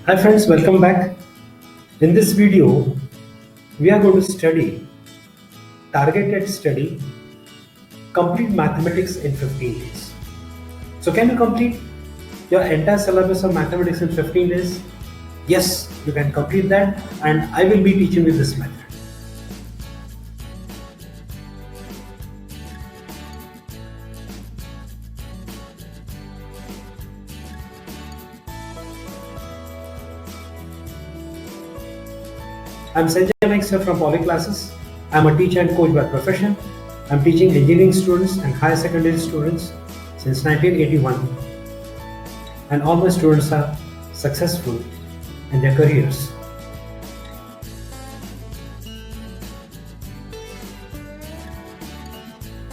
Hi friends, welcome back. In this video, we are going to study targeted study, complete mathematics in 15 days. So can you complete your entire syllabus of mathematics in 15 days? Yes, you can complete that and I will be teaching you this method. I'm Sanjay Mexer from Poly Classes. I'm a teacher and coach by profession. I'm teaching engineering students and higher secondary students since 1981. And all my students are successful in their careers.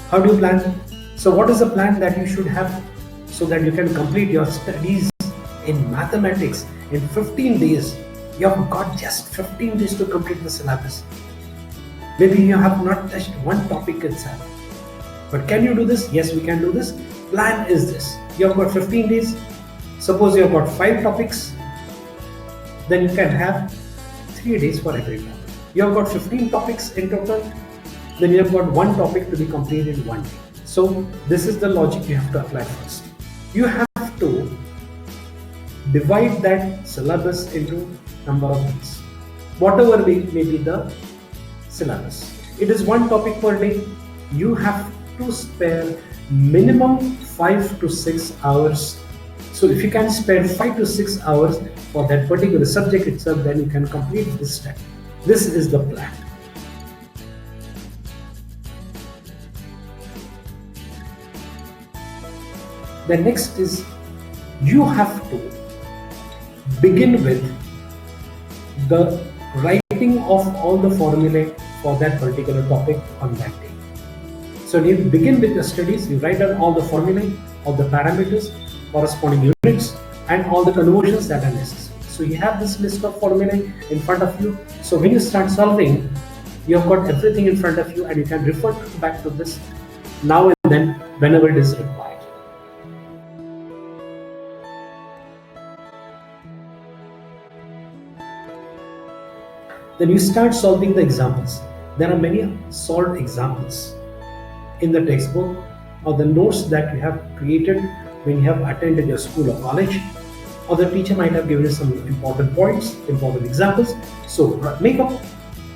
How do you plan? So what is the plan that you should have so that you can complete your studies in mathematics in 15 days? You have got just 15 days to complete the syllabus. Maybe you have not touched one topic itself. But can you do this? Yes, we can do this. Plan is this. You have got 15 days. Suppose you have got 5 topics. Then you can have 3 days for every topic. You have got 15 topics in total. Then you have got one topic to be completed in one day. So this is the logic you have to apply first. You have to divide that syllabus into number of days. Whatever may be the syllabus. It is one topic per day. You have to spare minimum 5 to 6 hours. So if you can spare 5 to 6 hours for that particular subject itself, then you can complete this step. This is the plan. The next is you have to begin with the writing of all the formulae for that particular topic on that day. So you begin with the studies, you write down all the formulae, all the parameters, corresponding units, and all the conversions that are necessary. So you have this list of formulae in front of you. So when you start solving, you have got everything in front of you and you can refer back to this now and then whenever it is required. Then you start solving the examples. There are many solved examples in the textbook or the notes that you have created when you have attended your school or college, or the teacher might have given you some important points, important examples. So make a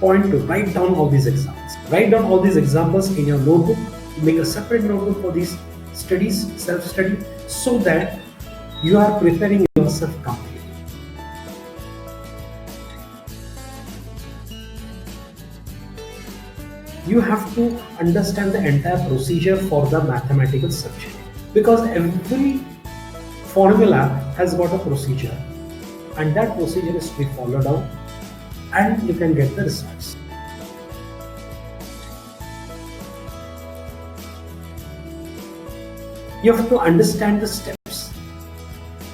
point to write down all these examples. Write down all these examples in your notebook. Make a separate notebook for these studies, self-study, so that you are preparing yourself completely. You have to understand the entire procedure for the mathematical subject, because every formula has got a procedure and that procedure is to be followed out and you can get the results. You have to understand the steps.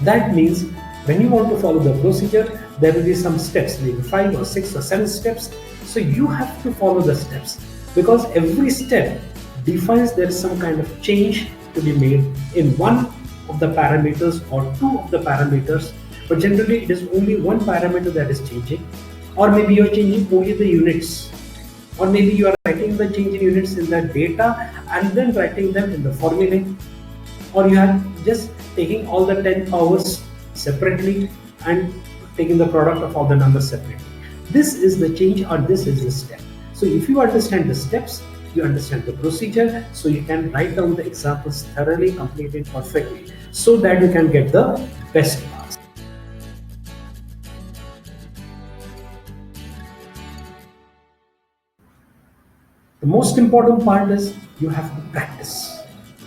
That means when you want to follow the procedure, there will be some steps, maybe 5 or 6 or 7 steps. So you have to follow the steps, because every step defines there is some kind of change to be made in one of the parameters or 2 of the parameters, but generally it is only one parameter that is changing, or maybe you are changing only the units, or maybe you are writing the change in units in the data and then writing them in the formulae, or you are just taking all the 10 powers separately and taking the product of all the numbers separately. This is the change, or this is the step. So if you understand the steps, you understand the procedure, so you can write down the examples thoroughly, completely, perfectly, so that you can get the best marks. The most important part is you have to practice.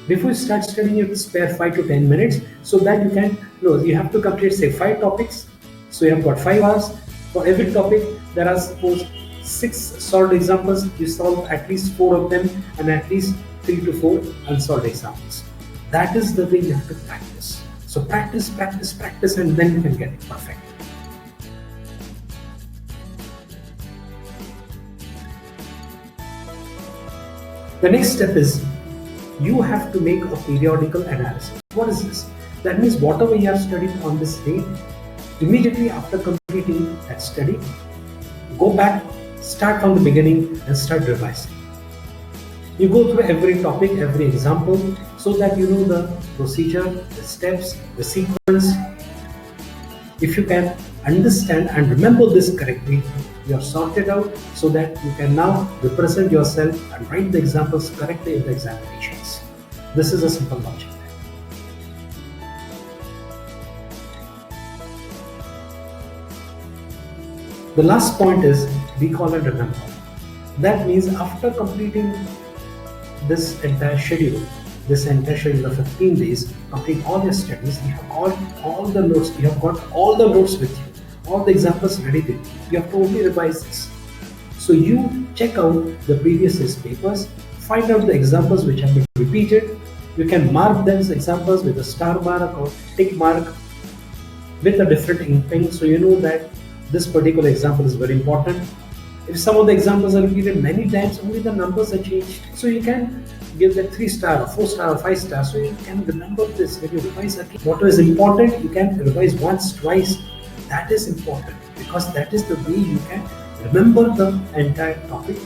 Before you start studying, you have to spare 5 to 10 minutes so that you can know you have to complete, say, 5 topics. So you have got 5 hours. For every topic, there are suppose 6 solved examples. You solve at least 4 of them and at least 3 to 4 unsolved examples. That is the way you have to practice. So practice, practice, practice, and then you can get it perfect. The next step is you have to make a periodical analysis. What is this? That means whatever you have studied on this day, Immediately after completing that study, go back, start from the beginning and start revising. You go through every topic, every example, so that you know the procedure, the steps, the sequence. If you can understand and remember this correctly, you are sorted out so that you can now represent yourself and write the examples correctly in the examinations. This is a simple logic. The last point is recall and remember. That means after completing this entire schedule of 15 days, complete all your studies, you have got all the notes, with you, all the examples ready with you. You have to only revise this. So you check out the previous year's papers, find out the examples which have been repeated. You can mark those examples with a star mark or tick mark with a different ink pen, so you know that this particular example is very important. If some of the examples are repeated many times, only the numbers are changed. So you can give that 3-star or 4-star or 5-star, so you can remember this when you revise again. What is important, you can revise once, twice. That is important because that is the way you can remember the entire topic,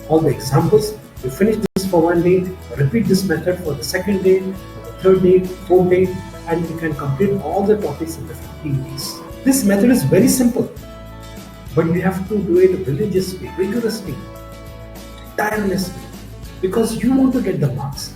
all the examples. You finish this for one day, repeat this method for the second day, for the third day, fourth day, and you can complete all the topics in the 15 days. This method is very simple, but you have to do it religiously, rigorously, tirelessly, because you want to get the marks.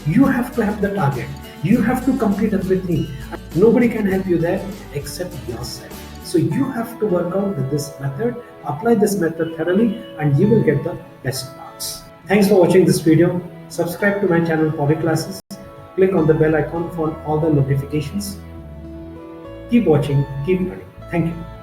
You have to have the target. You have to complete everything. Nobody can help you there except yourself. So you have to work out with this method, apply this method thoroughly, and you will get the best marks. Thanks for watching this video. Subscribe to my channel Poly Classes. Click on the bell icon for all the notifications. Keep watching, keep learning. Thank you.